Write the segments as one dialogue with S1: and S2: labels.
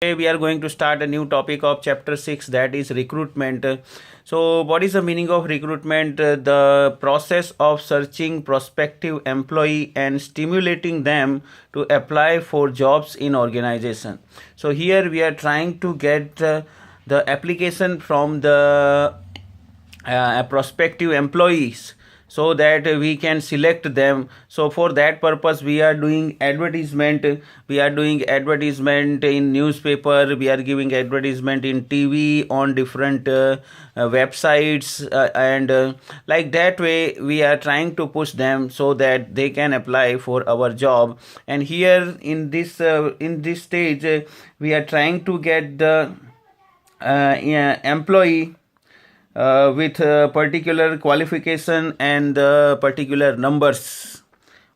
S1: Today we are going to start a new topic of chapter 6, that is recruitment. So what is the meaning of recruitment? The process of searching prospective employee and stimulating them to apply for jobs in organization. So here we are trying to get the application from the prospective employees so that we can select them. So for that purpose we are doing advertisement. We are doing advertisement in newspaper, we are giving advertisement in TV, on different websites, and like that way we are trying to push them so that they can apply for our job. And here in this stage we are trying to get the employee with particular qualification and particular numbers.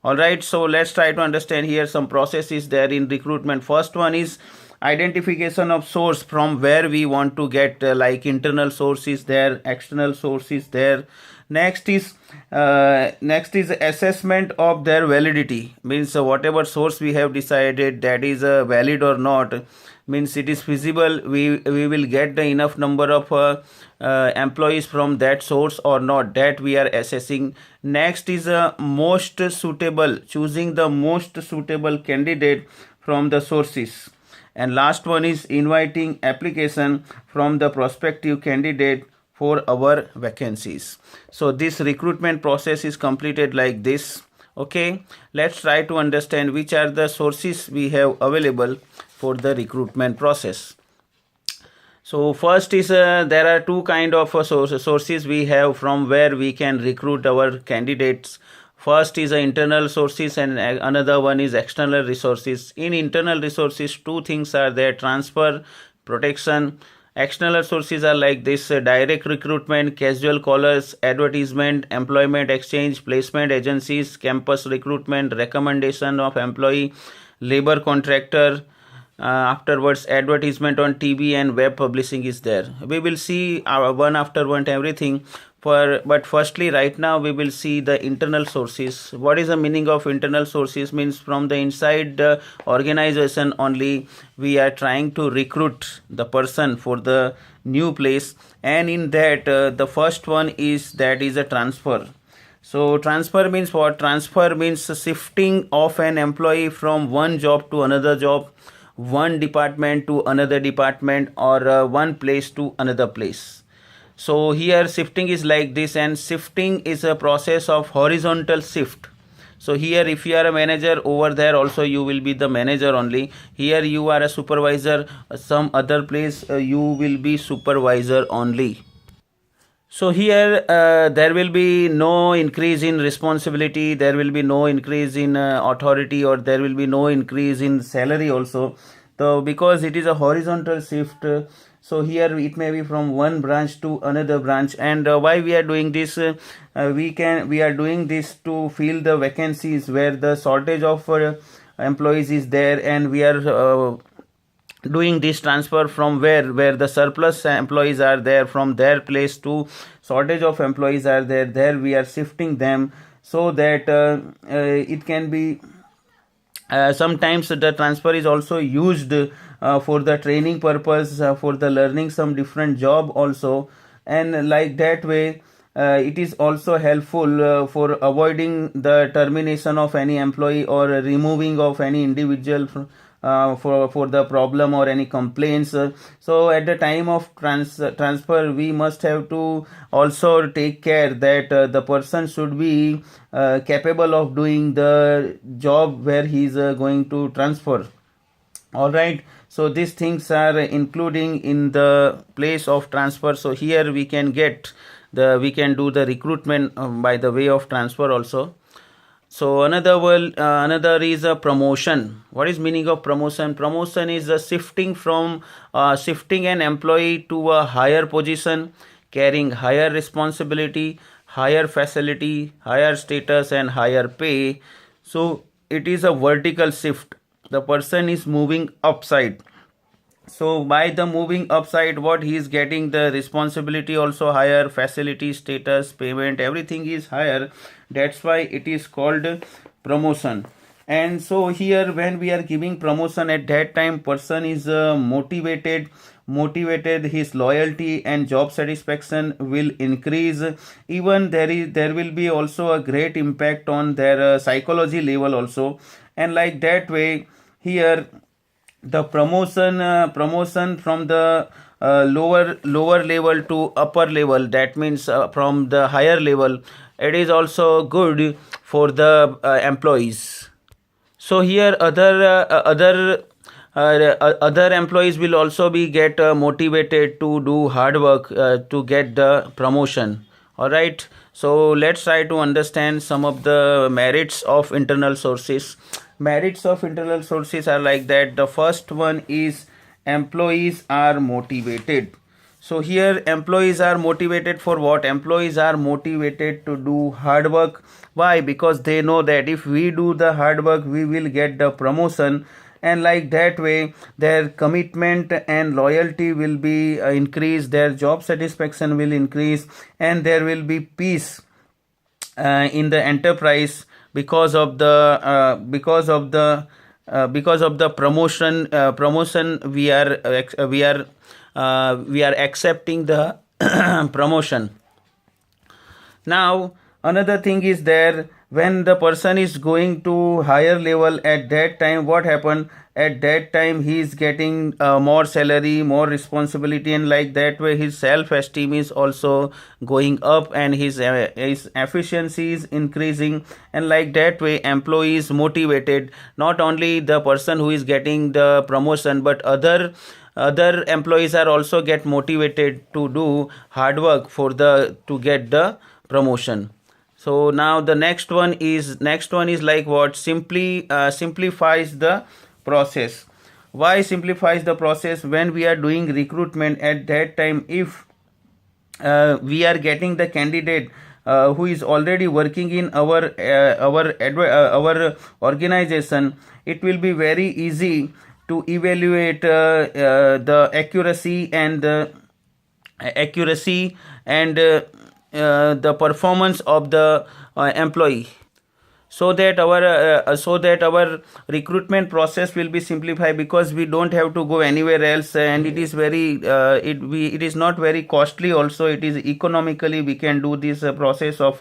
S1: All right, so let's try to understand here some processes there in recruitment. First one is identification of source from where we want to get, like internal sources there, external sources there. Next is assessment of their validity, means whatever source we have decided, that is valid or not, means it is feasible, we will get the enough number of employees from that source or not, that we are assessing. Next is most suitable, choosing the most suitable candidate from the sources. And last one is inviting application from the prospective candidate for our vacancies. So this recruitment process is completed like this. Okay, let's try to understand which are the sources we have available for the recruitment process. So first is there are two kind of sources we have from where we can recruit our candidates. First is internal sources and another one is external resources. In internal resources, two things are there: transfer, protection. External sources are like this: direct recruitment, casual callers, advertisement, employment exchange, placement agencies, campus recruitment, recommendation of employee, labor contractor. Afterwards advertisement on TV and web publishing is there. We will see one after one everything, but firstly right now we will see the internal sources. What is the meaning of internal sources? Means from the inside the organization only we are trying to recruit the person for the new place, and in that the first one is that is a transfer. So transfer means what? Transfer means shifting of an employee from one job to another job, one department to another department, or one place to another place. So here shifting is like this, and shifting is a process of horizontal shift. So here if you are a manager, over there also you will be the manager only. Here you are a supervisor, some other place you will be supervisor only. So here there will be no increase in responsibility, there will be no increase in authority, or there will be no increase in salary also. So because it is a horizontal shift, so here it may be from one branch to another branch. And why we are doing this? We are doing this to fill the vacancies where the shortage of employees is there, and we are doing this transfer from where the surplus employees are there, from their place to shortage of employees are there we are shifting them, so that it can be sometimes the transfer is also used for the training purpose, for the learning some different job also, and like that way it is also helpful for avoiding the termination of any employee or removing of any individual for the problem or any complaints. So at the time of transfer we must have to also take care that the person should be capable of doing the job where he is going to transfer. All right, so these things are including in the place of transfer. So here we can do the recruitment by the way of transfer also. So another is a promotion. What is meaning of promotion? Promotion is a shifting an employee to a higher position, carrying higher responsibility, higher facility, higher status, and higher pay. So it is a vertical shift. The person is moving upside. So by the moving upside, what he is getting, the responsibility also higher, facility, status, payment, everything is higher. That's why it is called promotion. And so here when we are giving promotion, at that time person is motivated, his loyalty and job satisfaction will increase. Even there will be also a great impact on their psychology level also. And like that way, here the promotion from the lower level to upper level, that means from the higher level, it is also good for the employees. So here other employees will also be get motivated to do hard work to get the promotion. All right, so let's try to understand some of the merits of internal sources. Merits of internal sources are like that. The first one is employees are motivated. So here employees are motivated for what? Employees are motivated to do hard work. Why? Because they know that if we do the hard work, we will get the promotion. And like that way, their commitment and loyalty will be increased, their job satisfaction will increase, and there will be peace in the enterprise because of the promotion we are accepting the promotion. Now another thing is there, when the person is going to higher level, at that time what happened? At that time he is getting more salary, more responsibility, and like that way his self esteem is also going up and his efficiency is increasing. And like that way employee is motivated, not only the person who is getting the promotion, but other employees are also get motivated to do hard work for the to get the promotion. So now the next one is like what? Simplifies the process. Why simplifies the process? When we are doing recruitment, at that time, if we are getting the candidate who is already working in our organization, it will be very easy to evaluate the accuracy and the performance of the employee, so that our recruitment process will be simplified, because we don't have to go anywhere else, and it is it is not very costly also. It is economically we can do this process of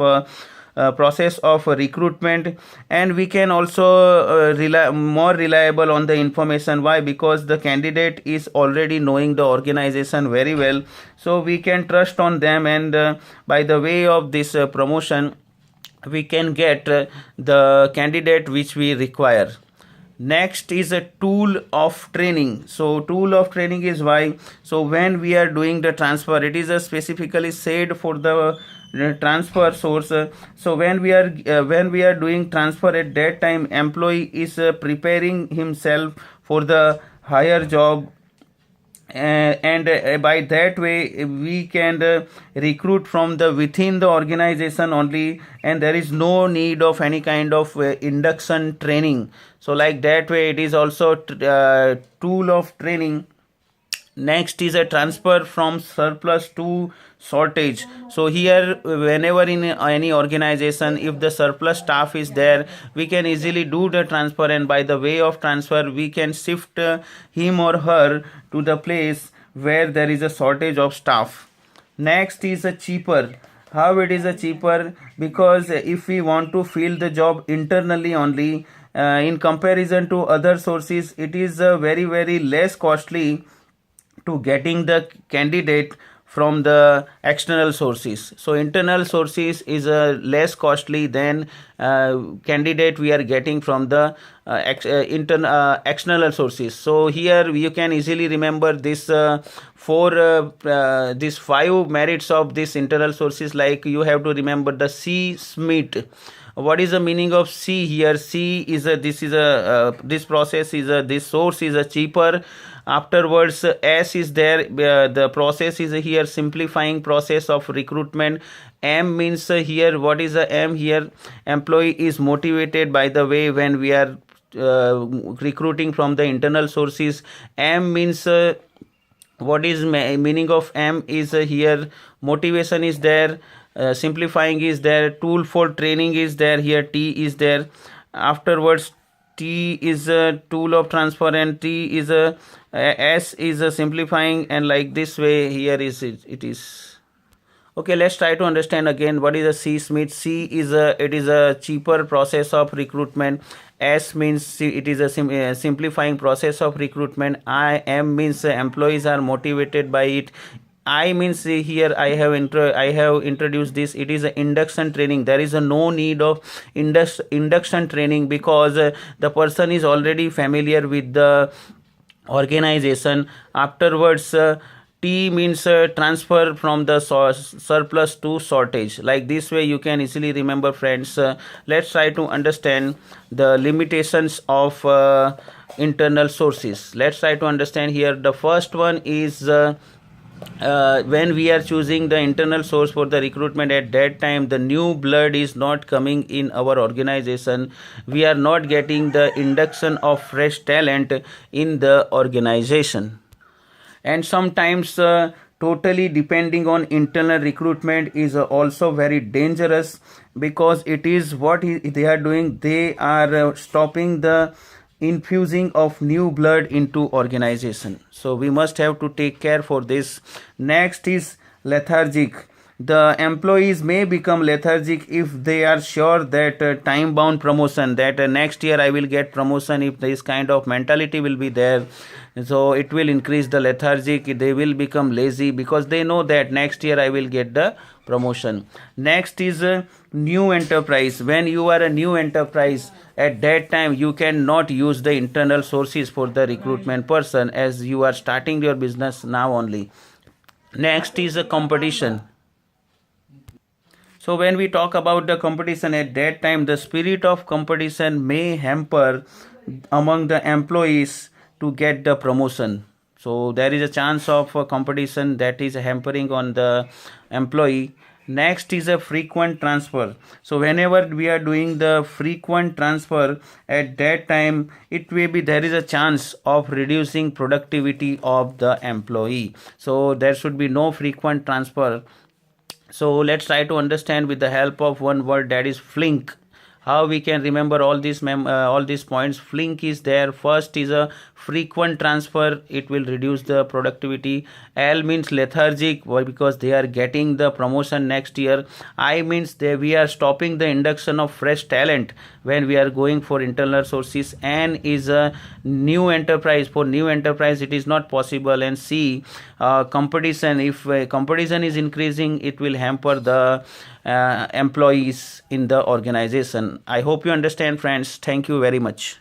S1: recruitment, and we can also more reliable on the information. Why? Because the candidate is already knowing the organization very well, so we can trust on them, and by the way of this promotion we can get the candidate which we require. Next is a tool of training. So tool of training is why? So when we are doing the transfer, it is specifically said for the transfer source. So when we are doing transfer, at that time employee is preparing himself for the higher job, and by that way we can recruit from the within the organization only, and there is no need of any kind of induction training. So like that way it is also tool of training. Next is a transfer from surplus to shortage. So here whenever in any organization, if the surplus staff is there, we can easily do the transfer, and by the way of transfer we can shift him or her to the place where there is a shortage of staff. Next is a cheaper. How it is a cheaper? Because if we want to fill the job internally only, in comparison to other sources, it is very very less costly to getting the candidate from the external sources. So internal sources is less costly than candidate we are getting from the external sources. So here you can easily remember this these 5 merits of this internal sources. Like you have to remember the C SMIT. What is the meaning of C here? C is this process is this source is a cheaper. Afterwards S is there, the process is here simplifying process of recruitment. M means here, what is the M here? Employee is motivated, by the way, when we are recruiting from the internal sources. M means what is meaning of M is here motivation is there, simplifying is there, tool for training is there, here T is there. Afterwards T is a tool of transfer, and T is a S is a simplifying, and like this way here is it is. Okay, let's try to understand again what is a C Smith. C is a cheaper process of recruitment. S means it is a simplifying process of recruitment. M means employees are motivated by it. I means here I have introduced this. It is an induction training. There is no need of induction training because the person is already familiar with the organization. Afterwards, T means transfer from the surplus to shortage. Like this way you can easily remember, friends. Let's try to understand the limitations of internal sources. Let's try to understand here. The first one is when we are choosing the internal source for the recruitment, at that time the new blood is not coming in our organization. We are not getting the induction of fresh talent in the organization. And sometimes totally depending on internal recruitment is also very dangerous, because it is what they are doing. They are stopping the infusing of new blood into organization. So we must have to take care for this. Next is lethargic. The employees may become lethargic if they are sure that time bound promotion, that next year I will get promotion. If this kind of mentality will be there, so it will increase the lethargic. They will become lazy because they know that next year I will get the promotion. Next is new enterprise. When you are a new enterprise, at that time you cannot use the internal sources for the recruitment person, as you are starting your business now only. Next is a competition. So when we talk about the competition, at that time the spirit of competition may hamper among the employees to get the promotion. So there is a chance of competition that is hampering on the employee. Next is a frequent transfer. So whenever we are doing the frequent transfer, at that time it may be there is a chance of reducing productivity of the employee. So there should be no frequent transfer. So let's try to understand with the help of one word, that is flink. How we can remember all these points. Flink is there. First is a frequent transfer. It will reduce the productivity. L means lethargic, because they are getting the promotion next year. I means we are stopping the induction of fresh talent when we are going for internal sources. N is a new enterprise. For new enterprise it is not possible. And C, competition. If competition is increasing, it will hamper the employees in the organization. I hope you understand, friends. Thank you very much.